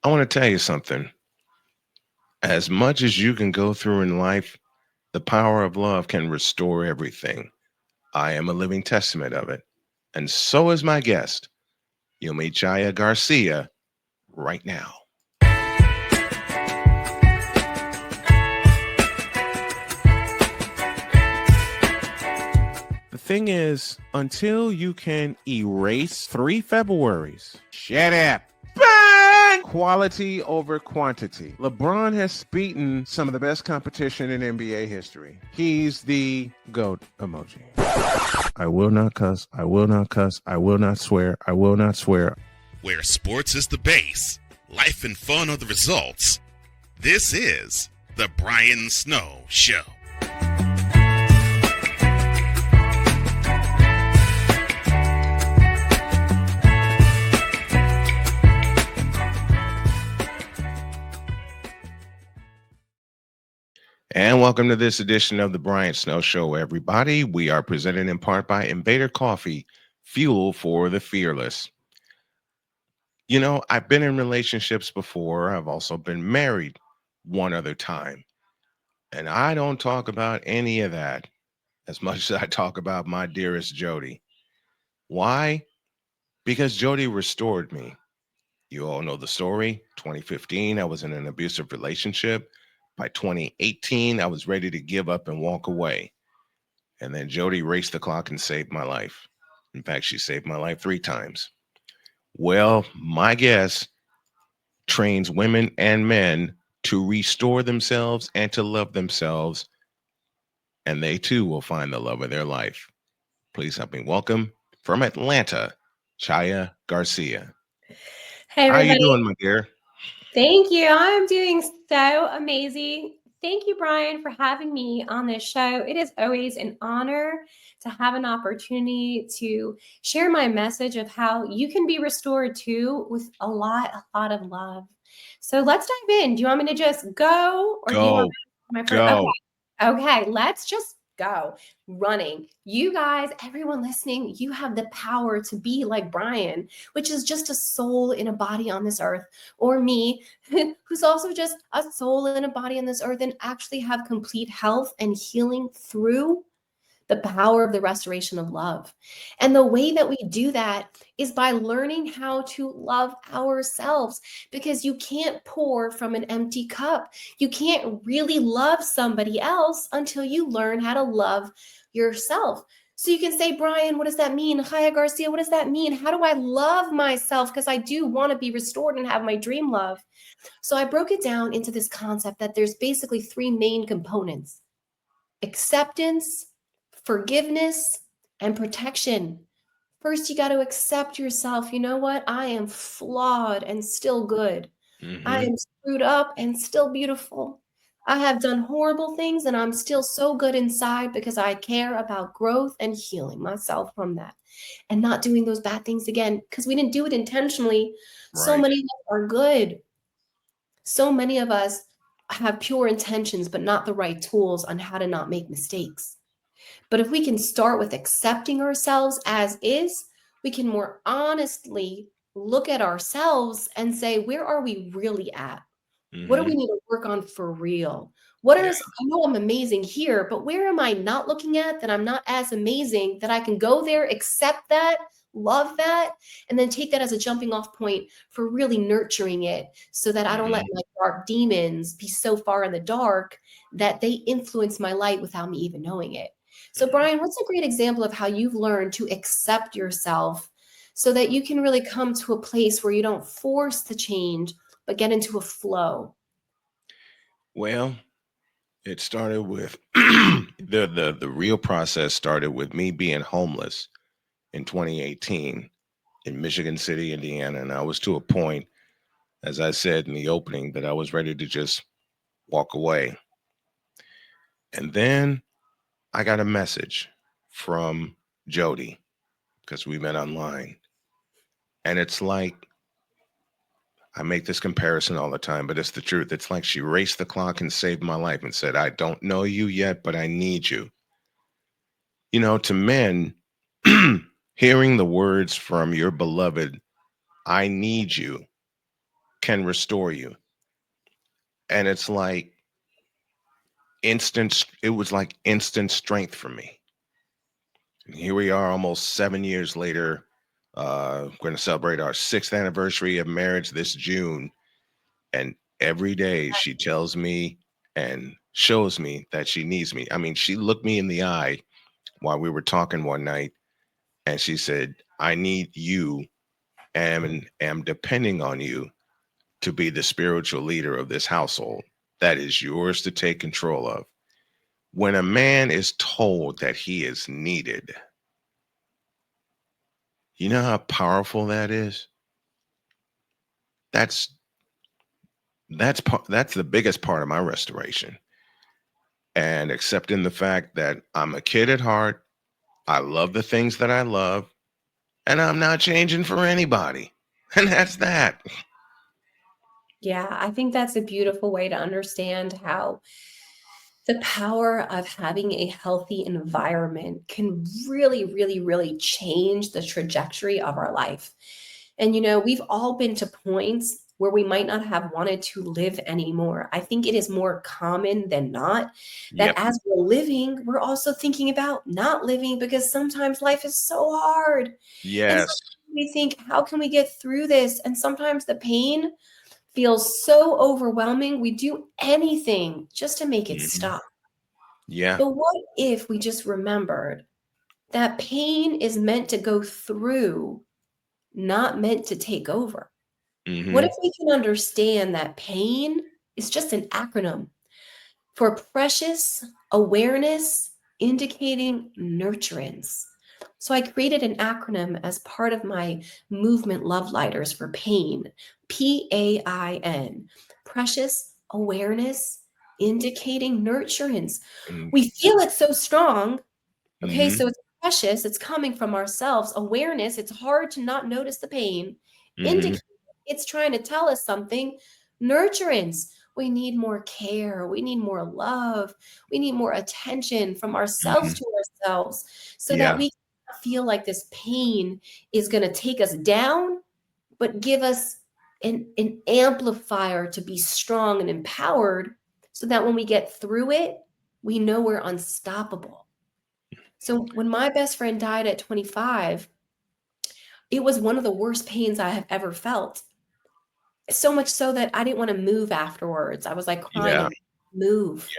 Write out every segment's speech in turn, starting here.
I want to tell you something. As much as you can go through in life, the power of love can restore everything. I am a living testament of it. And so is my guest. You'll meet Chaya Garcia right now. The thing is, until you can erase 3 Februaries, shut up. Bang! Quality over quantity. LeBron has beaten some of the best competition in NBA history. He's the GOAT emoji. I will not cuss. I will not cuss. I will not swear. I will not swear. Where sports is the base, life and fun are the results. This is the Brian Snow Show. And welcome to this edition of the Brian Snow Show, everybody. We are presented in part by Invader Coffee, fuel for the fearless. You know, I've been in relationships before. I've also been married one other time. And I don't talk about any of that as much as I talk about my dearest Jody. Why? Because Jody restored me. You all know the story. 2015, I was in an abusive relationship. By 2018, I was ready to give up and walk away. And then Jody raced the clock and saved my life. In fact, she saved my life 3 times. Well, my guess trains women and men to restore themselves and to love themselves, and they too will find the love of their life. Please help me welcome from Atlanta, Chaya Garcia. Hey, How you everybody. doing, my dear? Thank you. I'm doing so amazing. Thank you, Brian, for having me on this show. It is always an honor to have an opportunity to share my message of how you can be restored too with a lot of love. So let's dive in. Do you want me to just go or do you want my first? Go. Okay, let's just go running. You guys, everyone listening, you have the power to be like Brian, which is just a soul in a body on this earth, or me, who's also just a soul in a body on this earth and actually have complete health and healing through the power of the restoration of love. And the way that we do that is by learning how to love ourselves, because you can't pour from an empty cup. You can't really love somebody else until you learn how to love yourself. So you can say, Brian, what does that mean? Chaya Garcia, what does that mean? How do I love myself? Because I do want to be restored and have my dream love. So I broke it down into this concept that there's basically 3 main components: acceptance, forgiveness, and protection. First, you got to accept yourself. You know what? I am flawed and still good. I am screwed up and still beautiful. I have done horrible things and I'm still so good inside because I care about growth and healing myself from that and not doing those bad things again because we didn't do it intentionally. So Right. many of us are good. So many of us have pure intentions, but not the right tools on how to not make mistakes. But if we can start with accepting ourselves as is, we can more honestly look at ourselves and say, where are we really at? What do we need to work on for real? Yeah. I know I'm amazing here, but where am I not looking at that I'm not as amazing that I can go there, accept that, love that, and then take that as a jumping off point for really nurturing it so that I don't let my dark demons be so far in the dark that they influence my light without me even knowing it. So, Brian, what's a great example of how you've learned to accept yourself so that you can really come to a place where you don't force the change, but get into a flow? Well, it started with the real process started with me being homeless in 2018 in Michigan City, Indiana, and I was to a point, as I said in the opening, that I was ready to just walk away. And then I got a message from Jody because we met online. And it's like, I make this comparison all the time, but it's the truth. It's like she raced the clock and saved my life and said, I don't know you yet, but I need you. You know, to men, hearing the words from your beloved, I need you, can restore you. And it's like it was like instant strength for me. And here we are almost 7 years later. We're going to celebrate our sixth anniversary of marriage this June. And every day she tells me and shows me that she needs me. I mean, she looked me in the eye while we were talking one night and she said, I need you and am depending on you to be the spiritual leader of this household. That is yours to take control of. When a man is told that he is needed, you know how powerful that is? That's that's the biggest part of my restoration. And accepting the fact that I'm a kid at heart, I love the things that I love, and I'm not changing for anybody. And that's that. Yeah, I think that's a beautiful way to understand how the power of having a healthy environment can really, really, really change the trajectory of our life. And, we've all been to points where we might not have wanted to live anymore. I think it is more common than not that Yep. as we're living, we're also thinking about not living because sometimes life is so hard. And Yes. sometimes we think, how can we get through this? And sometimes the pain feels so overwhelming, we do anything just to make it Hmm. stop. Yeah. But what if we just remembered that pain is meant to go through, not meant to take over? What if Hmm. we can understand that pain is just an acronym for precious awareness indicating nurturance? So I created an acronym as part of my movement love lighters for pain, PAIN, precious awareness indicating nurturance. We feel it so strong. Okay, Hmm. so it's precious, it's coming from ourselves. Awareness, it's hard to not notice the pain. Hmm. Indicate it's trying to tell us something. Nurturance, we need more care, we need more love, we need more attention from ourselves Hmm. to ourselves so that Yeah. we feel like this pain is going to take us down, but give us an amplifier to be strong and empowered so that when we get through it, we know we're unstoppable. So when my best friend died at 25, it was one of the worst pains I have ever felt. So much so that I didn't want to move afterwards. I was like crying Yeah. and move.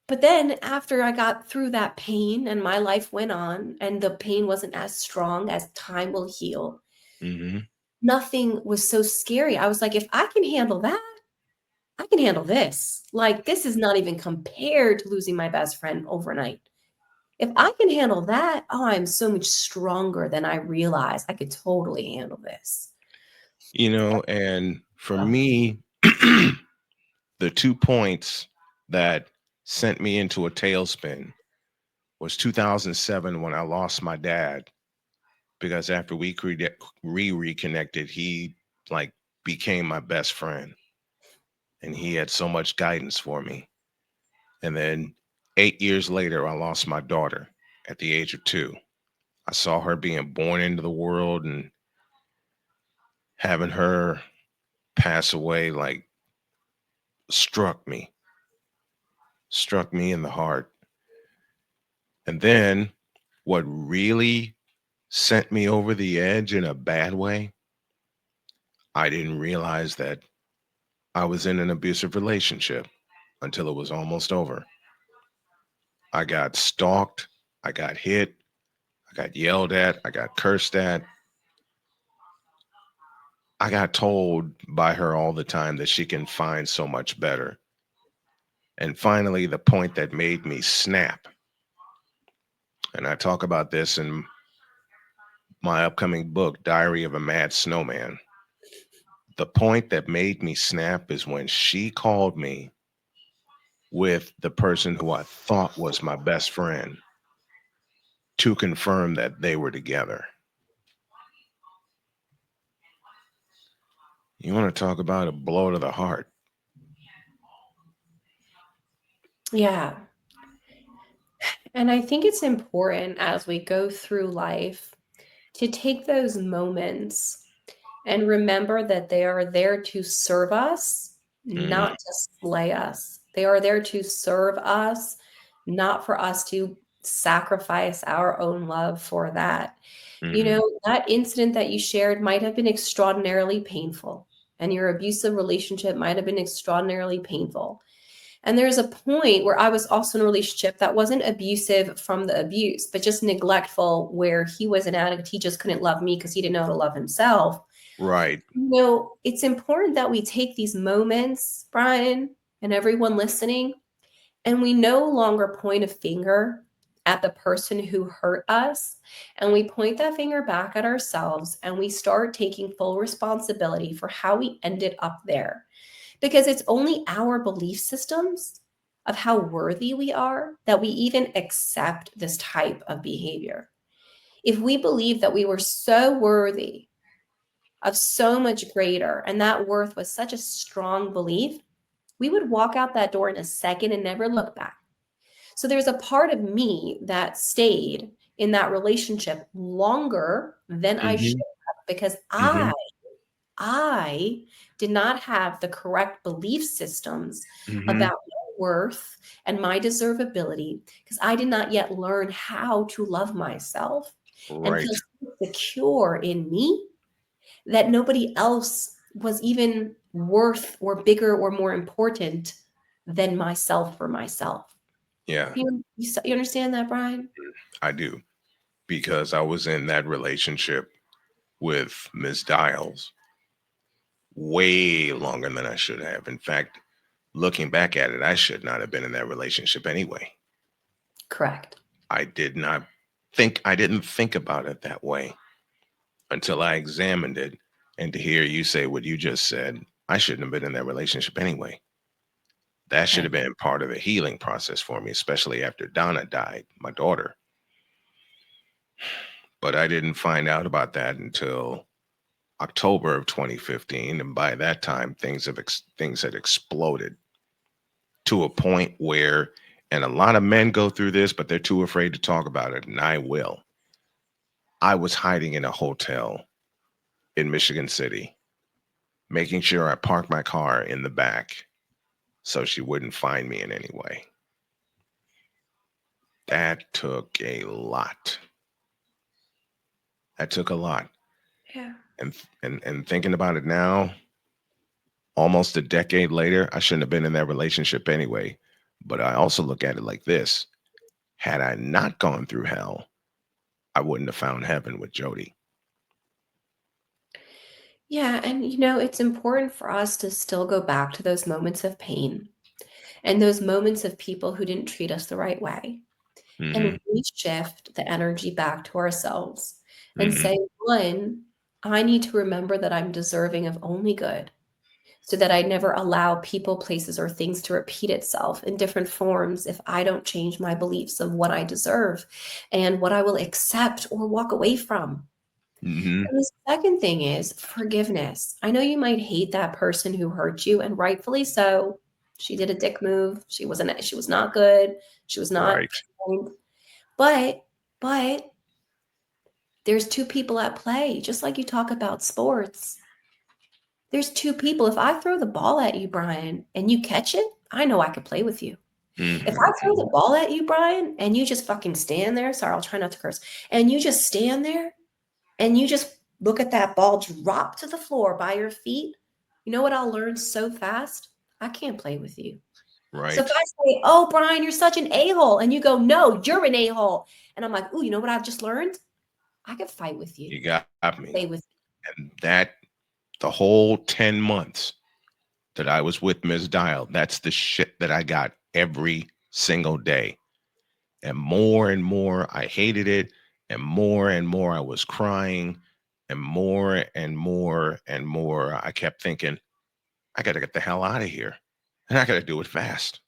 But then after I got through that pain and my life went on and the pain wasn't as strong as time will heal, Hmm. nothing was so scary. I was like, if I can handle that, I can handle this. Like, this is not even compared to losing my best friend overnight. If I can handle that, oh, I'm so much stronger than I realized. I could totally handle this. And for Oh, me, the 2 points that sent me into a tailspin was 2007 when I lost my dad because after we reconnected, he like became my best friend and he had so much guidance for me. And then 8 years later, I lost my daughter at the age of 2. I saw her being born into the world and having her pass away like struck me, struck me in the heart. And then what really sent me over the edge in a bad way, I didn't realize that I was in an abusive relationship until it was almost over. I got stalked, I got hit, I got yelled at, I got cursed at. I got told by her all the time that she can find so much better. And finally, the point that made me snap, and I talk about this in my upcoming book, Diary of a Mad Snowman. The point that made me snap is when she called me with the person who I thought was my best friend to confirm that they were together. You want to talk about a blow to the heart? yeah. And I think it's important as we go through life to take those moments And remember that they are there to serve us, Mm, not to slay us. They are there to serve us, not for us to sacrifice our own love for that. You mm, know, that incident that you shared might have been extraordinarily painful, and your abusive relationship might have been extraordinarily painful. And there's a point where I was also in a relationship that wasn't abusive from the abuse, but just neglectful, where he was an addict. He just couldn't love me because he didn't know how to love himself. right. You know, it's important that we take these moments, Brian, and everyone listening, and we no longer point a finger at the person who hurt us. And we point that finger back at ourselves, and we start taking full responsibility for how we ended up there. Because it's only our belief systems of how worthy we are that we even accept this type of behavior. If we believe that we were so worthy of so much greater, and that worth was such a strong belief, we would walk out that door in a second and never look back. So there's a part of me that stayed in that relationship longer than I should Hmm. have, because Hmm. I did not have the correct belief systems Hmm. about my worth and my deservability, because I did not yet learn how to love myself and feel Right. so secure in me that nobody else was even worth or bigger or more important than myself for myself. Yeah, You understand that, Brian? I do. Because I was in that relationship with Ms. Dials way longer than I should have. In fact, looking back at it, I should not have been in that relationship anyway. Correct. I didn't think about it that way until I examined it. And to hear you say what you just said, I shouldn't have been in that relationship anyway. That should have Right. been part of the healing process for me, especially after Donna died, my daughter. But I didn't find out about that until October of 2015, and by that time, things had exploded to a point where, and a lot of men go through this, but they're too afraid to talk about it, and I will. I was hiding in a hotel in Michigan City, making sure I parked my car in the back so she wouldn't find me in any way. That took a lot. That took a lot. Yeah. And thinking about it now, almost a decade later, I shouldn't have been in that relationship anyway. But I also look at it like this: had I not gone through hell, I wouldn't have found heaven with Jody. Yeah. And, you know, it's important for us to still go back to those moments of pain and those moments of people who didn't treat us the right way, Hmm. and reshift the energy back to ourselves and Hmm. say, one, I need to remember that I'm deserving of only good, so that I never allow people, places, or things to repeat itself in different forms if I don't change my beliefs of what I deserve and what I will accept or walk away from. Hmm. And the second thing is forgiveness. I know you might hate that person who hurt you, and rightfully so. She did a dick move. She was not good. She was not Right. kind. But there's two people at play, just like you talk about sports. There's two people. If I throw the ball at you, Brian, and you catch it, I know I could play with you. If I throw Hmm. the ball at you, Brian, and you just fucking stand there, sorry, I'll try not to curse, and you just stand there and you just look at that ball drop to the floor by your feet, you know what I'll learn so fast? I can't play with you. So if Right. I say, oh, Brian, you're such an a-hole, and you go, no, you're an a-hole. And I'm like, ooh, you know what I've just learned? I could fight with you, You got me. play with And that the whole 10 months that I was with Ms. Dial, that's the shit that I got every single day. And more I hated it, and more I was crying, and more I kept thinking, I got to get the hell out of here. And I got to do it fast.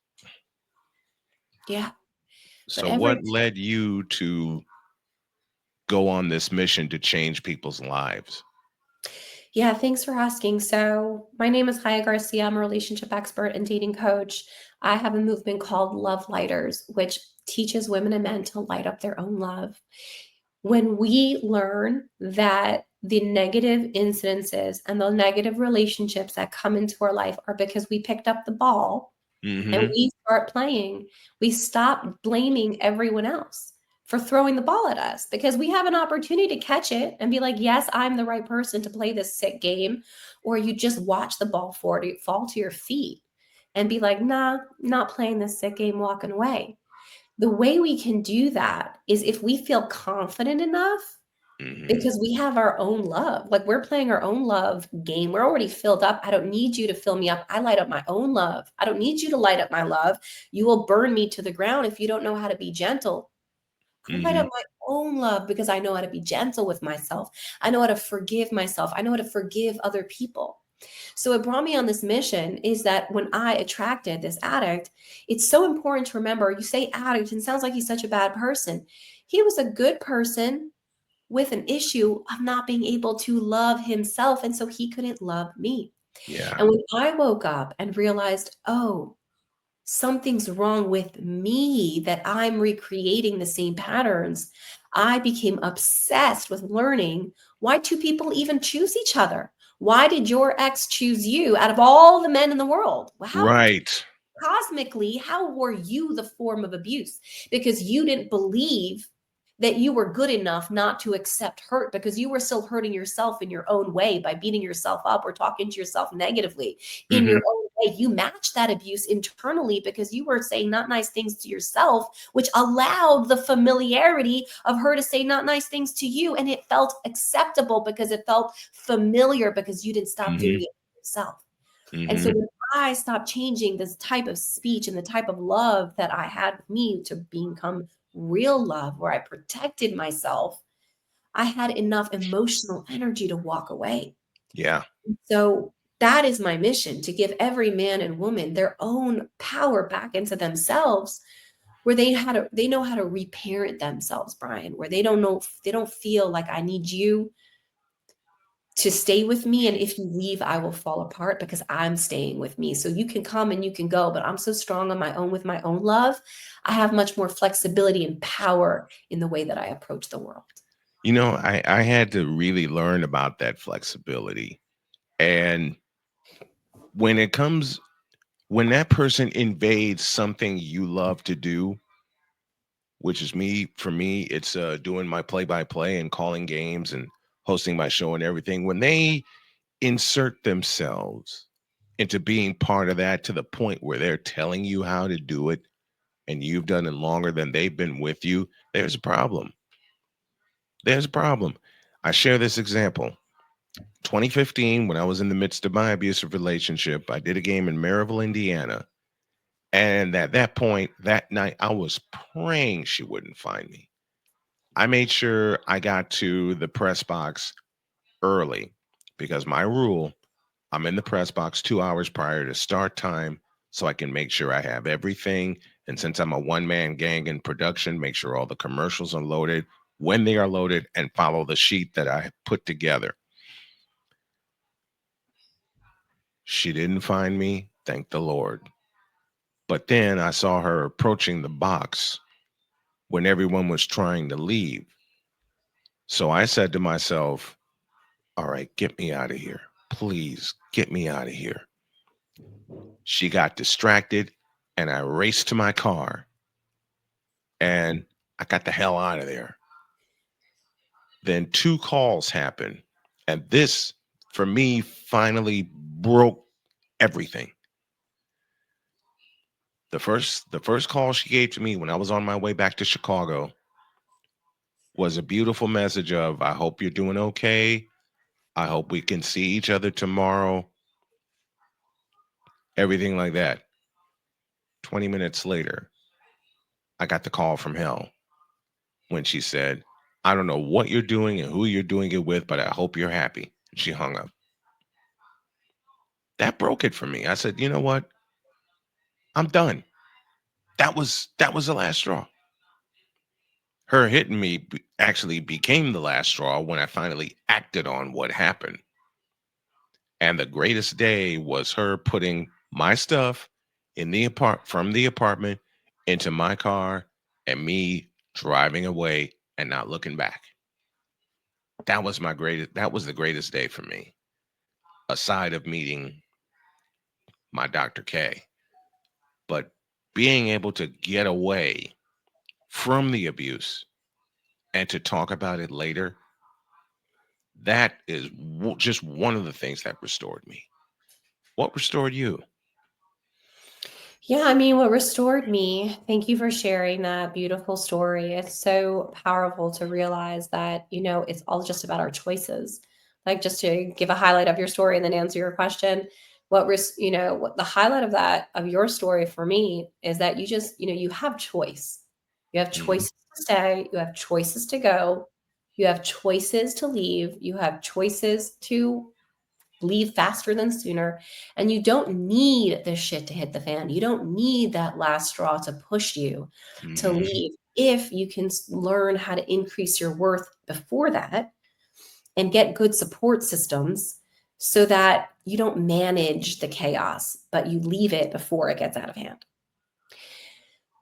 you. Yeah. But So, every what led you to go on this mission to change people's lives? Yeah, thanks for asking. So, my name is Chaya Garcia. I'm a relationship expert and dating coach. I have a movement called Love Lighters, which teaches women and men to light up their own love. When we learn that the negative incidences and the negative relationships that come into our life are because we picked up the ball and Mm-hmm. we start playing. We stop blaming everyone else for throwing the ball at us because we have an opportunity to catch it and be like, yes, I'm the right person to play this sick game. Or you just watch the ball fall to your feet and be like, nah, not playing this sick game, walking away. The way we can do that is if we feel confident enough Mm-hmm. because we have our own love. Like we're playing our own love game. We're already filled up. I don't need you to fill me up. I light up my own love. I don't need you to light up my love. You will burn me to the ground if you don't know how to be gentle. I light Mm-hmm. up my own love because I know how to be gentle with myself. I know how to forgive myself. I know how to forgive other people. So what brought me on this mission is that when I attracted this addict, it's so important to remember, you say addict and it sounds like he's such a bad person. He was a good person with an issue of not being able to love himself. And so he couldn't love me. Yeah. And when I woke up and realized, oh, something's wrong with me, that I'm recreating the same patterns, I became obsessed with learning why two people even choose each other. Why did your ex choose you out of all the men in the world? Well, how Right. cosmically, how were you the form of abuse? Because you didn't believe that you were good enough not to accept hurt because you were still hurting yourself in your own way by beating yourself up or talking to yourself negatively in Mm-hmm. your own way. You matched that abuse internally because you were saying not nice things to yourself, which allowed the familiarity of her to say not nice things to you. And it felt acceptable because it felt familiar because you didn't stop Mm-hmm. doing it yourself. And so Mm-hmm. when I stopped changing this type of speech and the type of love that I had with me to become real love, where I protected myself, I had enough emotional energy to walk away. Yeah. So that is my mission, to give every man and woman their own power back into themselves, where they know how to reparent themselves, Brian, where they don't feel like I need you to stay with me, and if you leave I will fall apart because I'm staying with me. So you can come and you can go, but I'm so strong on my own with my own love. I have much more flexibility and power in the way that I approach the world. I had to really learn about that flexibility. And when it comes, when that person invades something you love to do, which is me, for me, it's doing my play by play and calling games and hosting my show and everything. When they insert themselves into being part of that to the point where they're telling you how to do it and you've done it longer than they've been with you, there's a problem. There's a problem. I share this example. 2015, when I was in the midst of my abusive relationship, I did a game in Maryville, Indiana. And at that point, that night, I was praying she wouldn't find me. I made sure I got to the press box early because my rule, I'm in the press box 2 hours prior to start time so I can make sure I have everything. And since I'm a one man gang in production, make sure all the commercials are loaded when they are loaded and follow the sheet that I put together. She didn't find me, thank the Lord. But then I saw her approaching the box when everyone was trying to leave. So I said to myself, all right, get me out of here. Please get me out of here. She got distracted and I raced to my car and I got the hell out of there. Then two calls happened. And this, for me, finally broke everything. The first call she gave to me when I was on my way back to Chicago was a beautiful message of, I hope you're doing okay. I hope we can see each other tomorrow. Everything like that. 20 minutes later, I got the call from hell when she said, I don't know what you're doing and who you're doing it with, but I hope you're happy. She hung up. That broke it for me. I said, you know what? I'm done. That was the last straw. Her hitting me actually became the last straw when I finally acted on what happened. And the greatest day was her putting my stuff in from the apartment into my car and me driving away and not looking back. that was the greatest day for me, aside of meeting my Dr. K. But being able to get away from the abuse and to talk about it later, that is just one of the things that restored me. What restored you? Yeah, I mean, what restored me, thank you for sharing that beautiful story. It's so powerful to realize that, it's all just about our choices. Like, just to give a highlight of your story and then answer your question, what the highlight of that, of your story for me is that you just, you have choice. You have Mhm. choices to stay, you have choices to go, you have choices to leave, you have choices to leave faster than sooner. And you don't need this shit to hit the fan. You don't need that last straw to push you to Mhm. leave. If you can learn how to increase your worth before that and get good support systems so that you don't manage the chaos, but you leave it before it gets out of hand.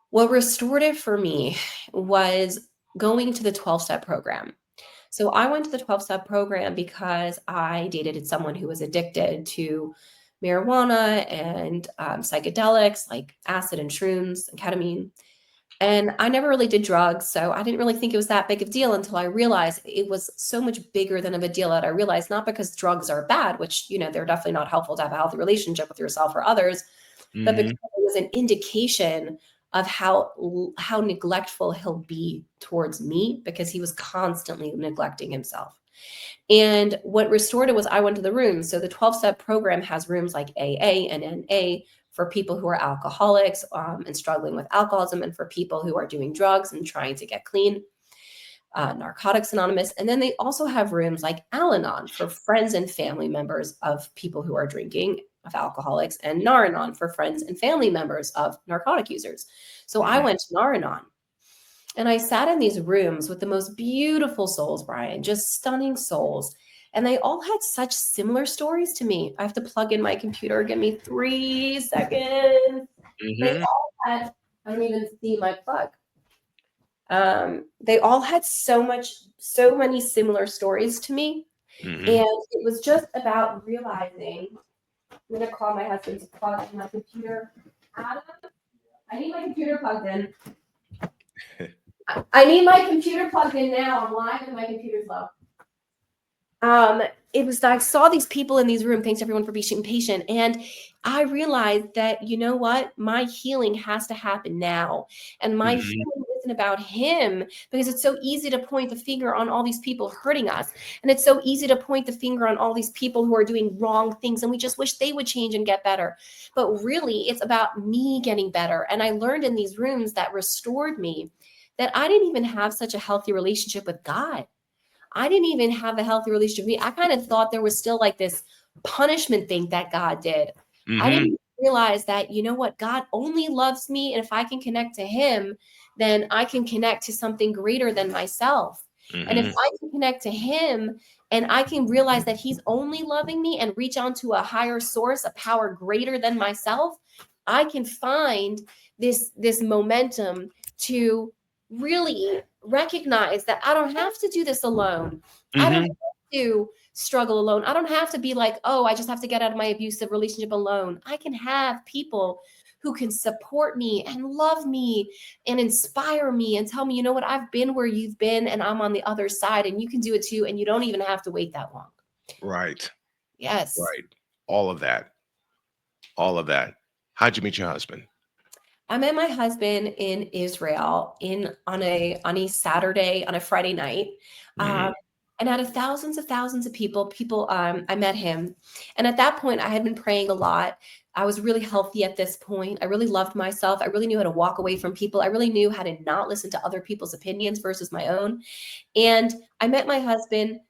What restored it for me was going to the 12-step program. So I went to the 12-step program because I dated someone who was addicted to marijuana and psychedelics like acid and shrooms and ketamine. And I never really did drugs, so I didn't really think it was that big of a deal until I realized it was so much bigger than of a deal that I realized, not because drugs are bad, which, they're definitely not helpful to have a healthy relationship with yourself or others, but because Mhm. it was an indication of how neglectful he'll be towards me because he was constantly neglecting himself. And what restored it was I went to the rooms. So the 12-step program has rooms like AA and NA for people who are alcoholics and struggling with alcoholism, and for people who are doing drugs and trying to get clean, Narcotics Anonymous. And then they also have rooms like Al Anon for friends and family members of people who are drinking, of alcoholics, and Nar Anon for friends and family members of narcotic users. So I Mhm. went to Nar Anon. And I sat in these rooms with the most beautiful souls, Brian, just stunning souls. And they all had such similar stories to me. I have to plug in my computer. Give me 3 seconds. They Mhm. all had, I don't even see my plug. They all had so many similar stories to me. Mhm. And it was just about realizing, I'm going to call my husband to plug in my computer. Adam, I need my computer plugged in. I need my computer plugged in now. I'm live and my computer's low. Um, it was I saw these people in these rooms. Thanks everyone for being patient. And I realized that, you know what? My healing has to happen now. And my Mhm. healing isn't about him, because it's so easy to point the finger on all these people hurting us. And it's so easy to point the finger on all these people who are doing wrong things. And we just wish they would change and get better. But really, it's about me getting better. And I learned in these rooms that restored me that I didn't even have such a healthy relationship with God. I didn't even have a healthy relationship with me. I kind of thought there was still like this punishment thing that God did. I Mhm. didn't realize that, you know what, God only loves me. And if I can connect to him, then I can connect to something greater than myself. And if Mhm. I can connect to him and I can realize that he's only loving me and reach onto a higher source, a power greater than myself, I can find this momentum to really recognize that I don't have to do this alone. I don't Mhm. have to struggle alone. I don't have to be like, oh, I just have to get out of my abusive relationship alone. I can have people who can support me and love me and inspire me and tell me, you know what, I've been where you've been and I'm on the other side and you can do it too. And you don't even have to wait that long. Right. Yes. Right. All of that. All of that. How'd you meet your husband? I met my husband in Israel on a Saturday, on a Friday night. Um, Mhm. and out of thousands of people, I met him. And at that point, I had been praying a lot. I was really healthy at this point. I really loved myself. I really knew how to walk away from people. I really knew how to not listen to other people's opinions versus my own. And I met my husband.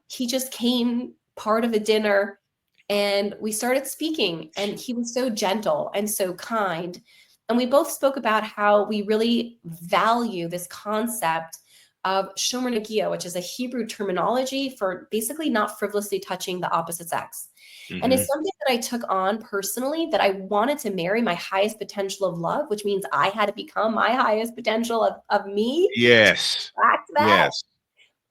He just came part of a dinner and we started speaking, and he was so gentle and so kind. And we both spoke about how we really value this concept of shomer negia, which is a Hebrew terminology for basically not frivolously touching the opposite sex. And it's Mhm. something that I took on personally, that I wanted to marry my highest potential of love, which means I had to become my highest potential of me to Yes. attract that. Yes.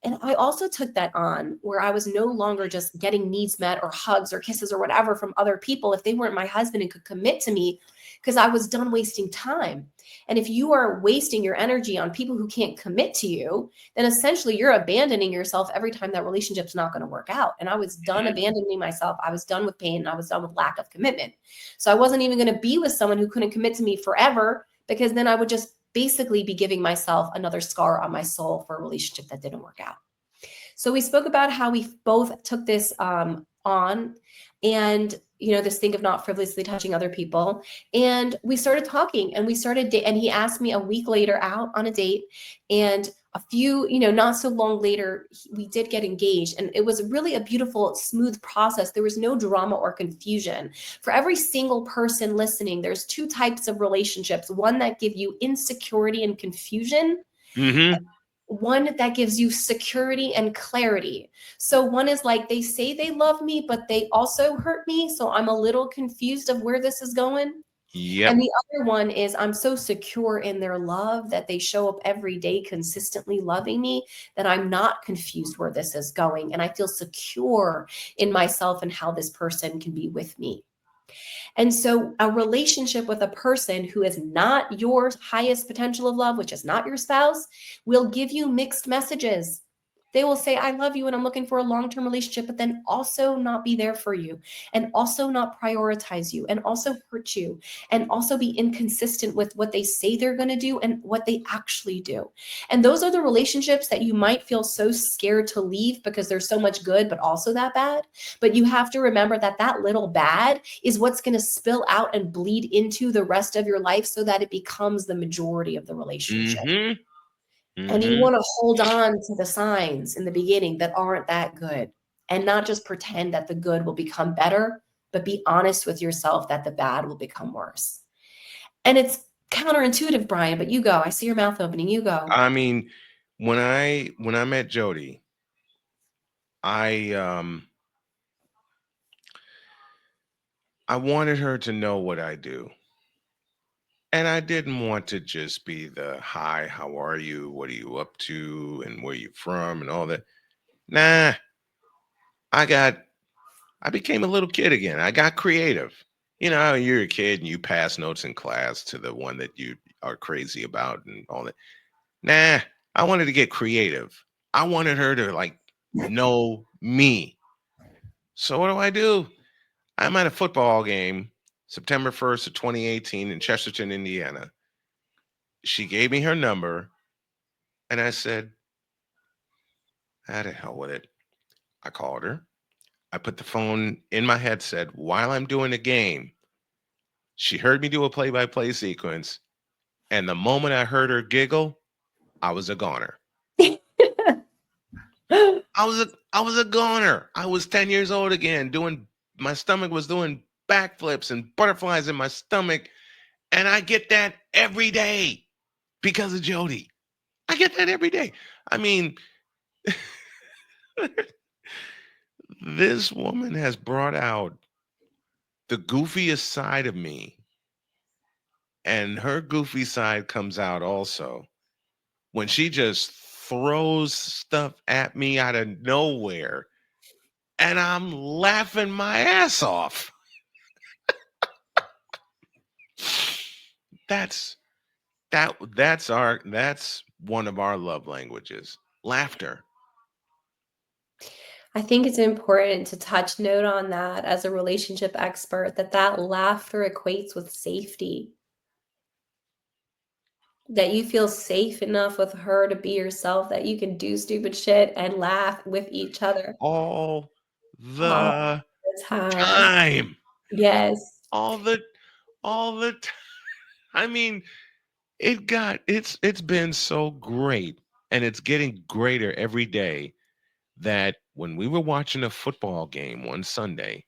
And I also took that on where I was no longer just getting needs met or hugs or kisses or whatever from other people if they weren't my husband and could commit to me, because I was done wasting time. And if you are wasting your energy on people who can't commit to you, then essentially you're abandoning yourself every time that relationship's not going to work out. And I was done Mhm. abandoning myself. I was done with pain. And I was done with lack of commitment. So I wasn't even going to be with someone who couldn't commit to me forever, because then I would just basically be giving myself another scar on my soul for a relationship that didn't work out. So we spoke about how we both took this on, and this thing of not frivolously touching other people. And we started talking, and we started and he asked me a week later out on a date, and a few, not so long later, we did get engaged, and it was really a beautiful, smooth process. There was no drama or confusion. For every single person listening, there's two types of relationships: one that give you insecurity and confusion, Mhm. one that gives you security and clarity. So one is like, they say they love me, but they also hurt me. So I'm a little confused of where this is going. And Yep. the other one is, I'm so secure in their love that they show up every day consistently loving me, that I'm not confused where this is going. And I feel secure in myself and how this person can be with me. And so a relationship with a person who is not your highest potential of love, which is not your spouse, will give you mixed messages. They will say, I love you and I'm looking for a long-term relationship, but then also not be there for you, and also not prioritize you, and also hurt you, and also be inconsistent with what they say they're going to do and what they actually do. And those are the relationships that you might feel so scared to leave because there's so much good, but also that bad. But you have to remember that that little bad is what's going to spill out and bleed into the rest of your life, so that it becomes the majority of the relationship. Mhm. And you Mhm. want to hold on to the signs in the beginning that aren't that good, and not just pretend that the good will become better, but be honest with yourself that the bad will become worse. And it's counterintuitive, Brian, but you go. I see your mouth opening. You go. I mean, when I met Jody, I I wanted her to know what I do. And I didn't want to just be the hi, how are you? What are you up to? And where you from and all that. Nah, I got I became a little kid again. I got creative. You know, how you're a kid and you pass notes in class to the one that you are crazy about and all that. Nah, I wanted to get creative. I wanted her to like know me. So what do? I'm at a football game, September 1st of 2018 in Chesterton, Indiana. She gave me her number and I said, "Ah, the hell with it." I called her. I put the phone in my headset while I'm doing the game. She heard me do a play-by-play sequence, and the moment I heard her giggle, I was a goner. I was a goner. I was 10 years old again, doing my stomach was doing backflips and butterflies in my stomach, and I get that every day because of Jody. I get that every day. I mean, this woman has brought out the goofiest side of me, and her goofy side comes out also when she just throws stuff at me out of nowhere and I'm laughing my ass off. That's that's one of our love languages. Laughter. I think it's important to touch note on that as a relationship expert, that that laughter equates with safety, that you feel safe enough with her to be yourself, that you can do stupid shit and laugh with each other All all the the time. time. Yes. All the all the time. I mean, it's been so great and it's getting greater every day that when we were watching a football game one Sunday,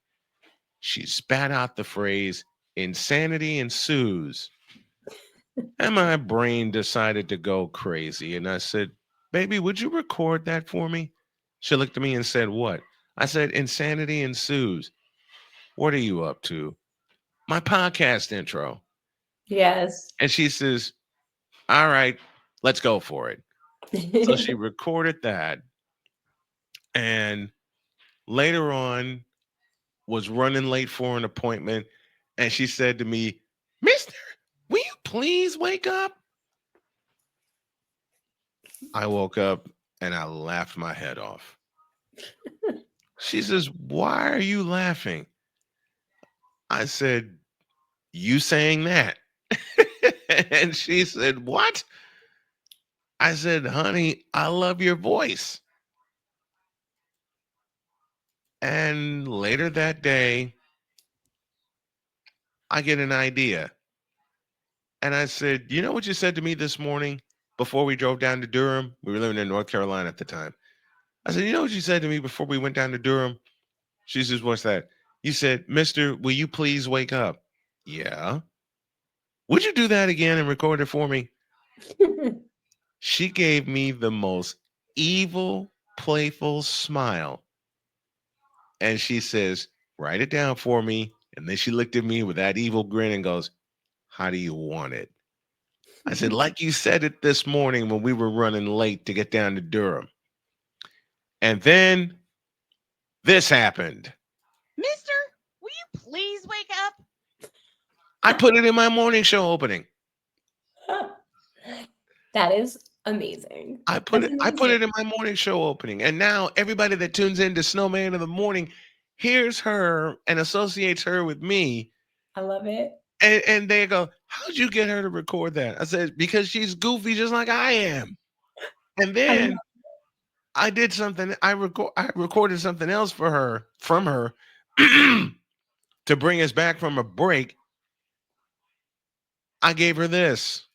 she spat out the phrase insanity ensues. And my brain decided to go crazy. And I said, "Baby, would you record that for me?" She looked at me and said, "What?" I said, "Insanity ensues." "What are you up to?" "My podcast intro." Yes. And she says, "All right, let's go for it." So she recorded that. And later on, was running late for an appointment, and she said to me, "Mister, will you please wake up?" I woke up and I laughed my head off. She says, "Why are you laughing?" I said, "You saying that?" And she said, "What?" I said, "Honey, I love your voice." And later that day, I get an idea. And I said, "You know what you said to me this morning before we drove down to Durham? We were living in North Carolina at the time. I said, "You know what you said to me before we went down to Durham?" She says, "What's that?" You said, "Mister, will you please wake up?" Yeah. Would you do that again and record it for me? She gave me the most evil, playful smile. And she says, "Write it down for me." And then she looked at me with that evil grin and goes, "How do you want it?" I said, "Like you said it this morning when we were running late to get down to Durham." And then this happened. Mister, will you please wake up? I put it in my morning show opening. That is amazing. I put That's it I put amazing. it in my morning show opening. And now everybody that tunes in to Snowman in the morning hears her and associates her with me. I love it. And they go, "How'd you get her to record that?" I said, "Because she's goofy just like I am." And I love then I did something. I recorded something else for her from her to bring us back from a break. I gave her this.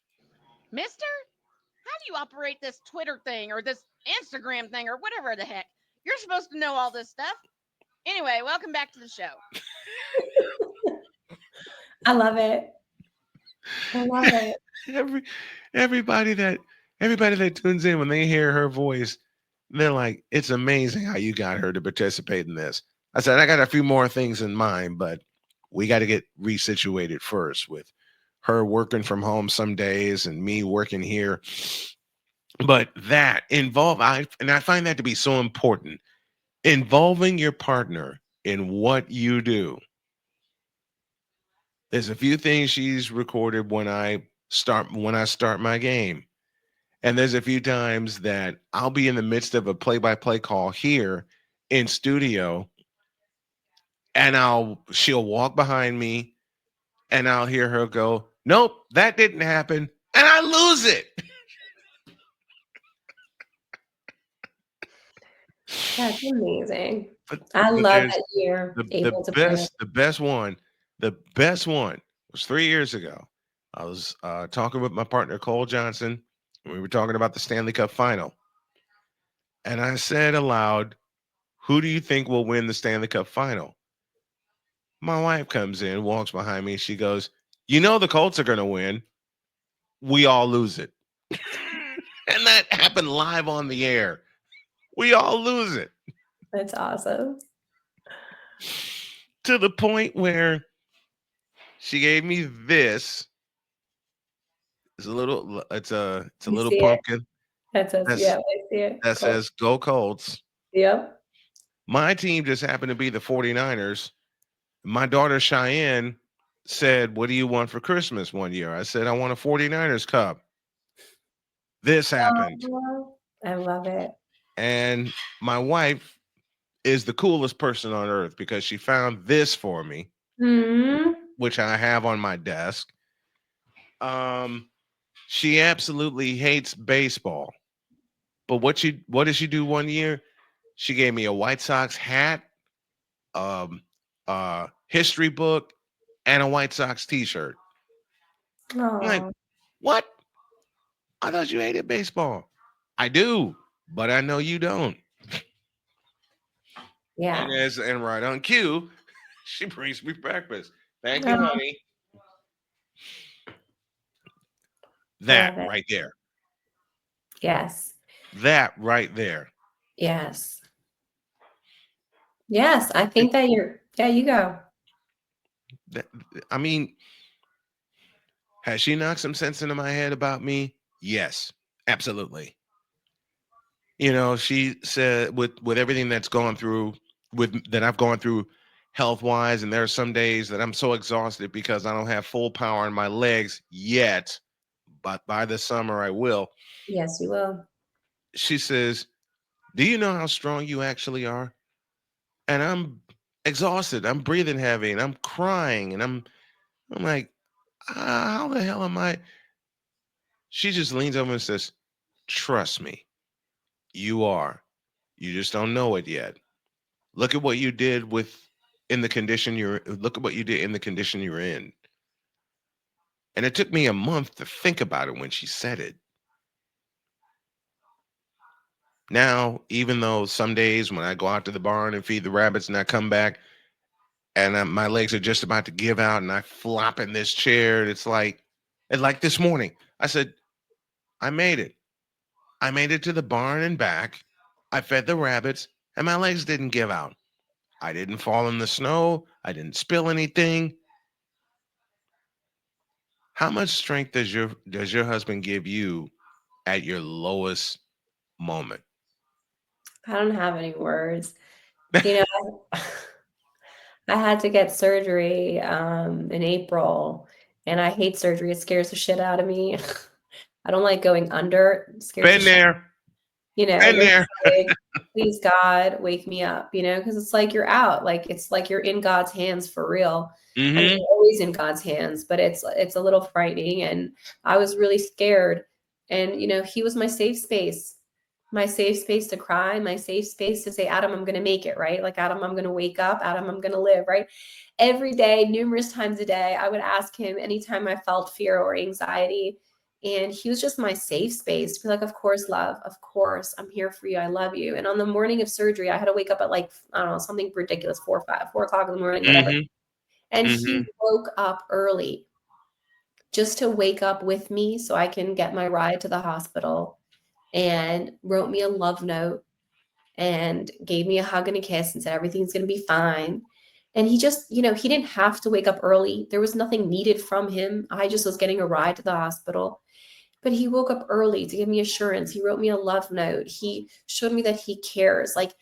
Mister, how do you operate this Twitter thing or this Instagram thing or whatever the heck? You're supposed to know all this stuff. Anyway, welcome back to the show. I love it. I love it. Every everybody that everybody that tunes in when they hear her voice, they're like, "It's amazing how you got her to participate in this." I said, "I got a few more things in mind, but we got to get resituated first with her working from home some days and me working here." But that involve I find that to be so important. Involving your partner in what you do. There's a few things she's recorded when I start my game. And there's a few times that I'll be in the midst of a play-by-play call here in studio, and she'll walk behind me and I'll hear her go, "Nope, that didn't happen." And I lose it. That's amazing. But I but love there's that you're the able to bring it. best one was 3 years ago. I was talking with my partner Cole Johnson. And we were talking about the Stanley Cup final. And I said aloud, "Who do you think will win the Stanley Cup final?" My wife comes in, walks behind me, and she goes, "You know the Colts are going to win. We all lose it." And that happened live on the air. We all lose it That's awesome. to the point where she gave me this. It's a You little see it? pumpkin That says, that's yeah, I see it. that Cool. says "Go Colts." Yep. My team just happened to be the 49ers. My daughter Cheyenne said, "What do you want for Christmas?" One year. I said, "I want a 49ers cup." This happened. Oh, I love it. And my wife is the coolest person on earth because she found this for me, Hmm. which I have on my desk. Um, she absolutely hates baseball. But what did she do one year? She gave me a White Sox hat, um, history book, and a White Sox t-shirt. I'm like, Oh, "What? I thought you hated baseball." "I do, but I know you don't." yeah. And right on cue, she brings me breakfast. "Thank you, Oh, honey." I That love it. right there. Yes. That right there. Yes. Yes. I It- think that yeah, you go. that- I mean, has she knocked some sense into my head about me? Yes, absolutely. She said with everything that's gone through with that I've gone through health wise, and there are some days that I'm so exhausted because I don't have full power in my legs yet, but by the summer I will. Yes, you will. She says, "Do you know how strong you actually are?" And I'm exhausted. I'm breathing heavy, and I'm crying, and I'm like, how the hell am I? She just leans over and says, "Trust me, you are. You just don't know it yet. Look at what you did with in the condition you're look at what you did in the condition you're in." And it took me a month to think about it when she said it. Now, even though some days when I go out to the barn and feed the rabbits and I come back and my legs are just about to give out and I flop in this chair, and like this morning, I said, I made it. I made it to the barn and back. I fed the rabbits and my legs didn't give out. I didn't fall in the snow. I didn't spill anything. How much strength does your husband give you at your lowest moment? I don't have any words. You know, I had to get surgery in April, and I hate surgery. It scares the shit out of me. I don't like going under. It scares the Been shit. there. Been You're just there. like, please God, wake me up. Because it's like you're out. Like it's like you're in God's hands for real. I mean, Mm-hmm. you're always in God's hands, but it's a little frightening. And I was really scared. And He was my safe space to cry, my safe space to say, Adam, I'm going to make it, right? Like, Adam, I'm going to wake up. Adam, I'm going to live, right? Every day, numerous times a day, I would ask him anytime I felt fear or anxiety. And he was just my safe space to be like, of course, love, of course, I'm here for you. I love you. And on the morning of surgery, I had to wake up at like, I don't know, something ridiculous, 4 o'clock in the morning, whatever. Mm-hmm. And Mm-hmm. he woke up early just to wake up with me so I can get my ride to the hospital, and wrote me a love note and gave me a hug and a kiss and said everything's going to be fine. And he just, he didn't have to wake up early. There was nothing needed from him. I just was getting a ride to the hospital. But he woke up early to give me assurance. He wrote me a love note. He showed me that he cares. Like,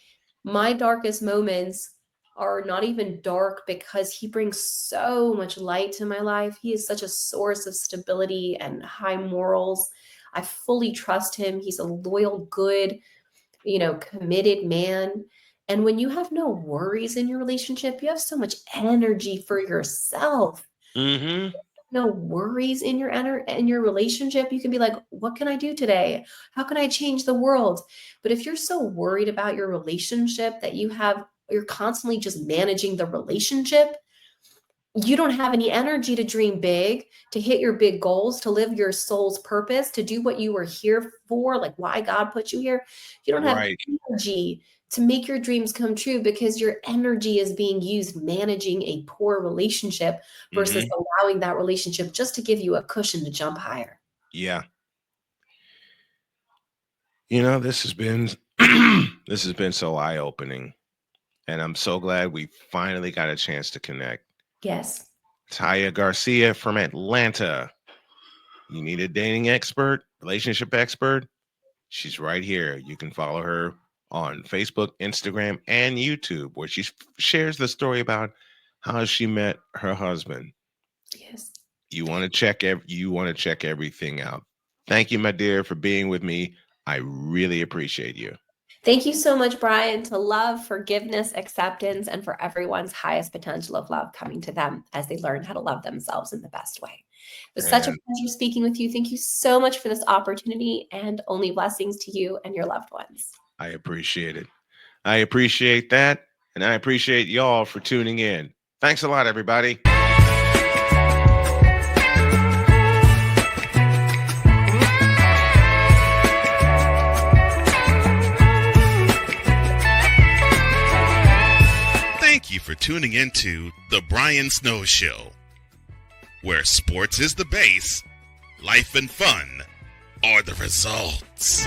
my darkest moments are not even dark because he brings so much light to my life. He is such a source of stability and high morals. I fully trust him. He's a loyal, good, committed man. And when you have no worries in your relationship, you have so much energy for yourself. Mm-hmm. No worries in your relationship, you can be like, what can I do today? How can I change the world? But if you're so worried about your relationship that you're constantly just managing the relationship, you don't have any energy to dream big, to hit your big goals, to live your soul's purpose, to do what you were here for, like why God put you here. You don't have Right. energy to make your dreams come true because your energy is being used managing a poor relationship versus Mm-hmm. allowing that relationship just to give you a cushion to jump higher. Yeah. This has been this has been so eye-opening. And I'm so glad we finally got a chance to connect. Yes. Chaya Garcia from Atlanta. You need a dating expert, relationship expert? She's right here. You can follow her on Facebook, Instagram, and YouTube, where she shares the story about how she met her husband. Yes. You want to check everything out. Thank you, my dear, for being with me. I really appreciate you. Thank you so much, Brian, to love, forgiveness, acceptance, and for everyone's highest potential of love coming to them as they learn how to love themselves in the best way. It was such a And pleasure speaking with you. Thank you so much for this opportunity, and only blessings to you and your loved ones. I appreciate it. I appreciate that. And I appreciate y'all for tuning in. Thanks a lot, everybody. Thank you for tuning into The Brian Snow Show, where sports is the base, life and fun are the results.